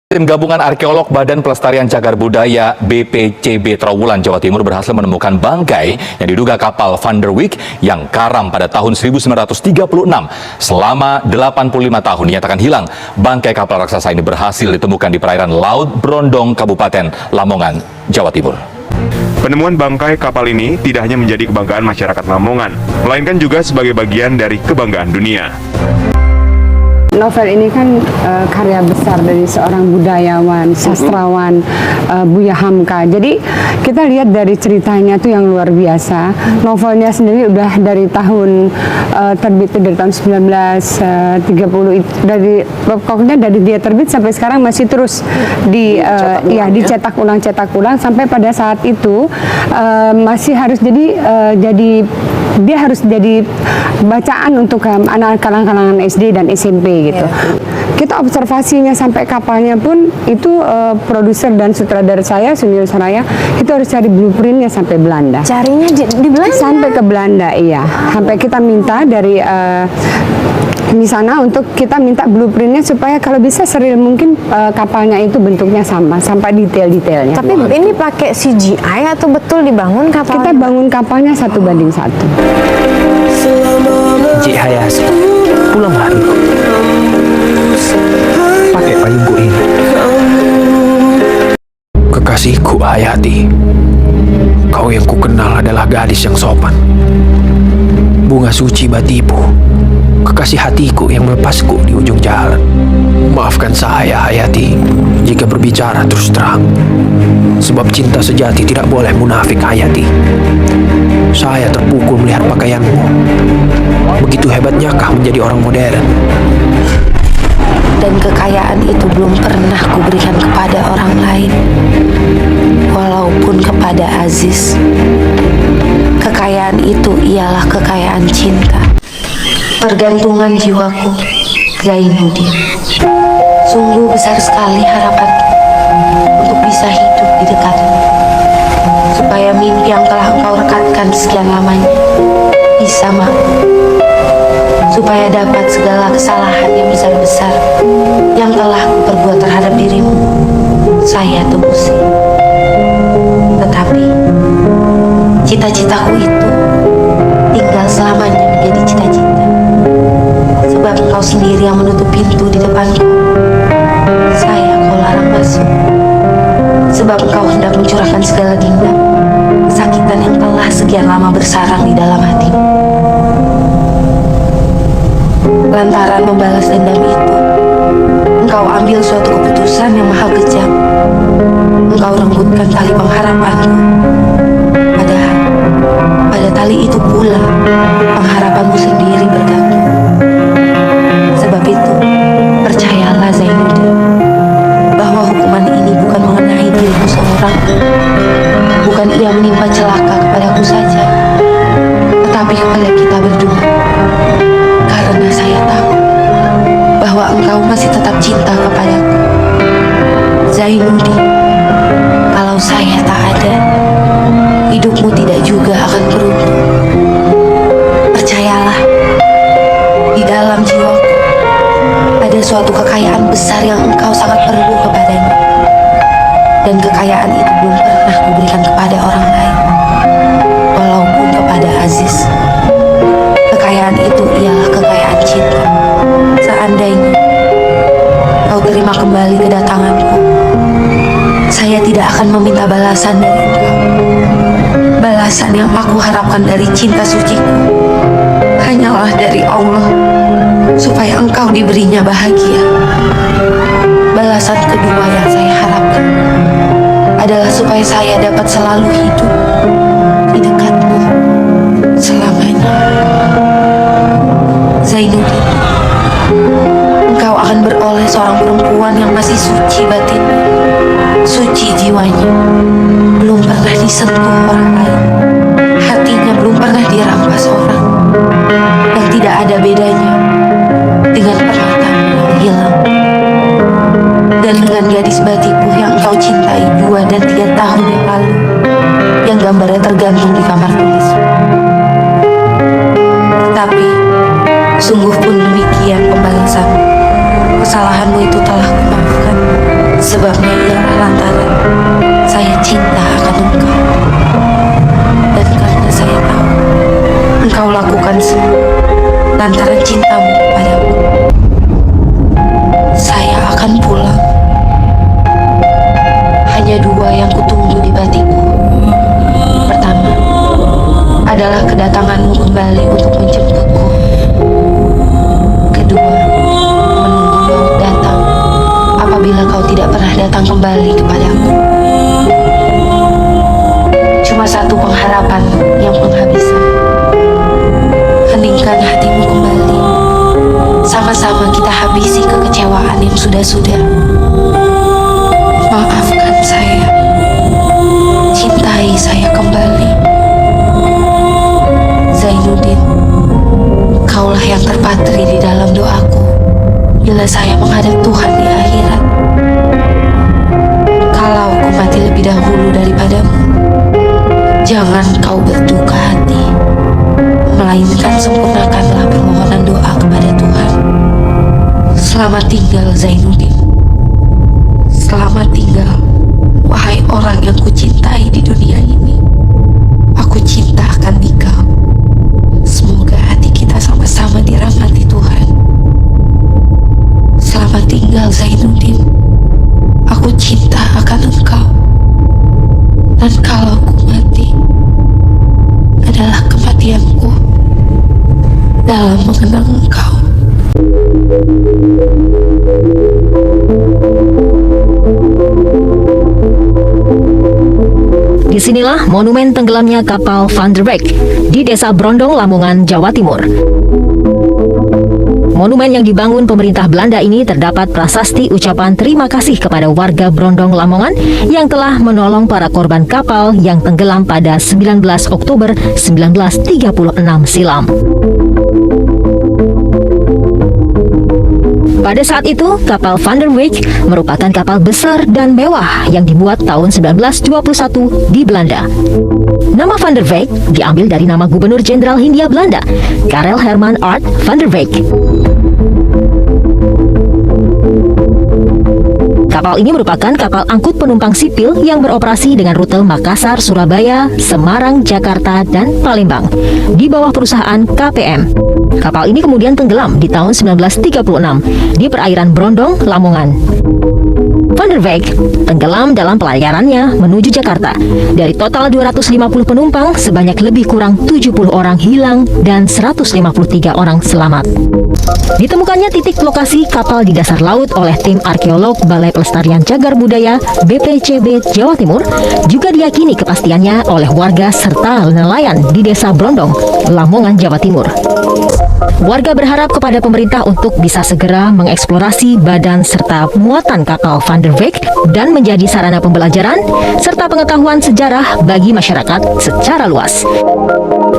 Tim Gabungan Arkeolog Badan Pelestarian Cagar Budaya BPCB Trawulan, Jawa Timur berhasil menemukan bangkai yang diduga kapal Van der Wijk yang karam pada tahun 1936. Selama 85 tahun dinyatakan hilang, bangkai kapal raksasa ini berhasil ditemukan di perairan Laut Brondong, Kabupaten Lamongan, Jawa Timur. Penemuan bangkai kapal ini tidak hanya menjadi kebanggaan masyarakat Lamongan, melainkan juga sebagai bagian dari kebanggaan dunia. Novel ini kan karya besar dari seorang budayawan, sastrawan, Buya Hamka. Jadi kita lihat dari ceritanya tuh yang luar biasa. Novelnya sendiri udah dari tahun terbit dari tahun 1930, pokoknya dari dia terbit sampai sekarang masih terus dicetak ulang sampai pada saat itu masih harus dia harus jadi bacaan untuk anak kalangan SD dan SMP gitu. Kita observasinya sampai kapalnya pun itu produser dan sutradara saya Sunil Saraya itu harus cari blueprintnya sampai Belanda. Carinya di Belanda? Sampai ke Belanda, iya. Sampai kita minta dari di sana untuk kita minta blueprintnya supaya kalau bisa seril mungkin kapalnya itu bentuknya sama sampai detail-detailnya. Tapi ini pakai CGI atau betul dibangun kapalnya? Kita bangun kapalnya 1:1. Cik Hayas, pulang hari pakai payungku ini. Kekasihku Hayati, kau yang ku kenal adalah gadis yang sopan, bunga suci batipu, kekasih hatiku yang melepasku di ujung jalan. Maafkan saya Hayati jika berbicara terus terang, sebab cinta sejati tidak boleh munafik Hayati. Saya terpukul melihat pakaianmu. Begitu hebatnyakah menjadi orang modern? Dan kekayaan itu belum pernah kuberikan kepada orang lain, walaupun kepada Aziz. Kekayaan itu ialah kekayaan cinta, pergantungan jiwaku, Zainuddin. Sungguh besar sekali harapanku untuk bisa hidup di dekatmu, supaya mimpi yang telah engkau rekatkan sekian lamanya bisa makmur, supaya dapat segala kesalahan yang besar-besar yang telah kuperbuat terhadap dirimu saya tebusi. Tetapi cita-citaku itu tinggal selamanya menjadi cita-cita, sebab engkau sendiri yang menutup pintu di depanku. Saya kau larang masuk, sebab engkau hendak mencurahkan segala dendam, kesakitan yang telah sekian lama bersarang di dalam hatimu. Lantaran membalas dendam itu, engkau ambil suatu keputusan yang mahal kejam. Engkau renggutkan tali pengharapanku. Padahal pada tali itu pula pengharapanmu sendiri bergantung. Sebab itu, percayalah Zainuddin, bahwa hukuman ini bukan mengenai dirimu seorang, bukan ia menimpa celaka kepadaku saja, tetapi kepada kita berdua. Karena saya tahu bahwa engkau masih tetap cinta kepadaku, Zainuddin. Kalau saya tak ada, hidupmu tidak juga akan beruntung. Percayalah, di dalam jiwaku ada suatu kekayaan besar yang engkau sangat perlu kepadanya, dan kekayaan itu belum pernah kuberikan kepada orang lain, walaupun kepada Aziz. Kekayaan itu ialah kekayaan cinta. Seandainya kau terima kembali kedatanganku, saya tidak akan meminta balasan dari engkau. Balasan yang aku harapkan dari cinta suciku hanyalah dari Allah, supaya engkau diberinya bahagia. Balasan kedua yang saya harapkan adalah supaya saya dapat selalu hidup di dekatmu selamanya. Zainuddin, engkau akan beroleh seorang perempuan yang masih suci batinnya, suci jiwanya, belum pernah disentuh orang lain, hatinya belum pernah dirampas orang, yang tidak ada bedanya dengan permatamu yang hilang, dan dengan gadis batiku yang engkau cintai 2 dan 3 tahun yang lalu, yang gambarnya tergantung di kamar tulis. Tetapi sungguh pun demikian pembalasanmu. Kesalahanmu itu telah kumaafkan, Sebabnya ialah lantaran saya cinta akan engkau. Dan karena saya tahu engkau lakukan semua lantaran cintamu kepadaku, saya akan pulang. Hanya dua yang kutunggu di batikku. Pertama adalah kedatanganmu kembali untuk menjemputku. Kedua, menunggu maut datang apabila kau tidak pernah datang kembali kepadaku. Cuma satu pengharapan yang penghabisan. Heningkan hatimu kembali. Sama-sama kita habisi kekecewaan yang sudah-sudah. Maafkan saya. Cintai saya kembali. Zainuddin, kaulah yang terpatri di dalam doaku bila saya menghadap Tuhan di akhirat. Kalau aku mati lebih dahulu daripadamu, jangan kau berduka hati, melainkan sempurnakanlah permohonan doa kepada Tuhan. Selamat tinggal Zainuddin. Selamat tinggal, wahai orang yang kucintai di dunia ini. Aku cinta akan engkau. Semoga hati kita sama-sama dirahmati Tuhan. Selamat tinggal Zainuddin. Aku cinta akan engkau. Dan kalau ku mati, adalah kematianku dalam mengenang engkau. Disinilah monumen tenggelamnya kapal Van der Weyck di Desa Brondong, Lamongan, Jawa Timur. Monumen yang dibangun pemerintah Belanda ini terdapat prasasti ucapan terima kasih kepada warga Brondong, Lamongan yang telah menolong para korban kapal yang tenggelam pada 19 Oktober 1936 silam. Pada saat itu, kapal Van der Weyck merupakan kapal besar dan mewah yang dibuat tahun 1921 di Belanda. Nama Van der Weyck diambil dari nama Gubernur Jenderal Hindia Belanda, Karel Herman Art van der Weyck. Kapal ini merupakan kapal angkut penumpang sipil yang beroperasi dengan rute Makassar, Surabaya, Semarang, Jakarta, dan Palembang di bawah perusahaan KPM. Kapal ini kemudian tenggelam di tahun 1936 di perairan Brondong, Lamongan. Van der Weyck tenggelam dalam pelayarannya menuju Jakarta. Dari total 250 penumpang, sebanyak lebih kurang 70 orang hilang dan 153 orang selamat. Ditemukannya titik lokasi kapal di dasar laut oleh tim arkeolog Balai Pelestarian Cagar Budaya BPCB Jawa Timur juga diyakini kepastiannya oleh warga serta nelayan di Desa Brondong, Lamongan, Jawa Timur. Warga berharap kepada pemerintah untuk bisa segera mengeksplorasi badan serta muatan kapal Van der Weyck dan menjadi sarana pembelajaran serta pengetahuan sejarah bagi masyarakat secara luas.